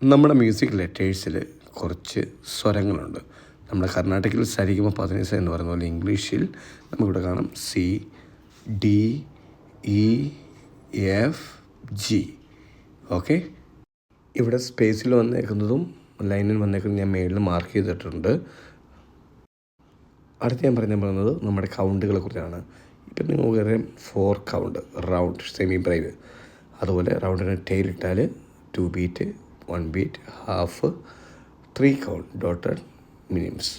നമ്മുടെ മ്യൂസിക് ലെറ്റേഴ്സിൽ കുറച്ച് സ്വരങ്ങളുണ്ട്. നമ്മുടെ കർണാടകയിൽ സരിഗമ പദനിസ എന്ന് പറയുന്ന പോലെ ഇംഗ്ലീഷിൽ നമുക്കിവിടെ കാണാം C, D, E, F, G. Okay, ഇവിടെ സ്പേസിൽ വന്നേക്കുന്നതും ലൈനിൽ വന്നേക്കുന്നതും ഞാൻ മേളിൽ മാർക്ക് ചെയ്തിട്ടുണ്ട്. അടുത്ത് ഞാൻ പറയുന്നത് നമ്മുടെ കൗണ്ടുകളെ കുറിച്ചാണ്. ഇപ്പം നിങ്ങൾക്കറിയാം 4 കൗണ്ട്, റൗണ്ട്, സെമി ബ്രൈവ്. അതുപോലെ റൗണ്ടിന് ടെയിൽ ഇട്ടാൽ 2 beat, 1 beat, half, 3 count, dotted, minims.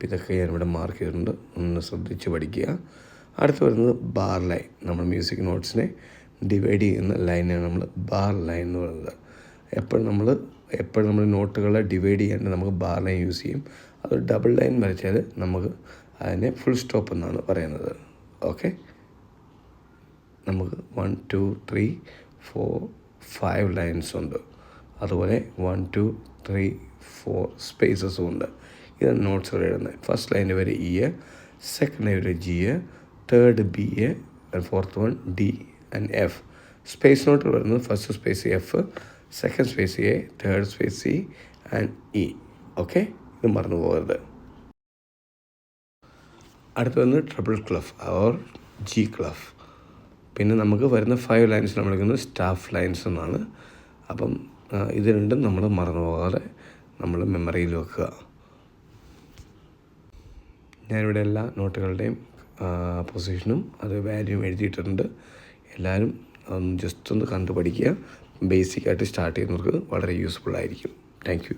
ഇതൊക്കെ ഞാനിവിടെ മാർക്ക് ചെയ്തിട്ടുണ്ട്. ഒന്ന് ശ്രദ്ധിച്ച് പഠിക്കുക. അടുത്ത് വരുന്നത് ബാർ ലൈൻ. നമ്മൾ മ്യൂസിക് നോട്ട്സിനെ ഡിവൈഡ് ചെയ്യുന്ന ലൈനാണ് നമ്മൾ ബാർ ലൈൻ എന്ന് പറയുന്നത്. എപ്പോഴും നമ്മൾ നോട്ടുകളെ ഡിവൈഡ് ചെയ്യാണ്ട് നമുക്ക് ബാർ ലൈൻ യൂസ് ചെയ്യും. അത് ഡബിൾ ലൈൻ വരച്ചാൽ നമുക്ക് അതിനെ ഫുൾ സ്റ്റോപ്പ് എന്നാണ് പറയുന്നത്. ഓക്കെ, നമുക്ക് 1, 2, 3, 4, 5 ലൈൻസ് ഉണ്ട്. അതുപോലെ 1, 2, 3, 4 സ്പേസസും ഉണ്ട്. ഇതാണ് നോട്ട്സ് എഴുതുന്നത്. ഫസ്റ്റ് ലൈൻ്റെ വരെ ഇ, സെക്കൻഡ് ലൈൻ വരെ G, third B, fourth one D and F. Space note വരുന്നത് first space F, second space A, third space C and E. Okay, ഇത് മറന്നു പോകരുത്. അടുത്ത് വരുന്നത് triple clef or G clef. പിന്നെ നമുക്ക് വരുന്ന 5 ലൈൻസ് നമ്മൾ വിളിക്കുന്നത് സ്റ്റാഫ് ലൈൻസ് എന്നാണ്. അപ്പം ഇത് രണ്ടും നമ്മൾ മറന്നു പോകാതെ നമ്മൾ മെമ്മറിയിൽ വെക്കുക. ഞാനിവിടെ എല്ലാ നോട്ടുകളുടെയും പൊസിഷനും അത് വാല്യൂം എഴുതിയിട്ടുണ്ട്. എല്ലാവരും ജസ്റ്റ് ഒന്ന് കണ്ടു പഠിക്കുക. ബേസിക്കായിട്ട് സ്റ്റാർട്ട് ചെയ്യുന്നവർക്ക് വളരെ യൂസ്ഫുൾ ആയിരിക്കും. Thank you.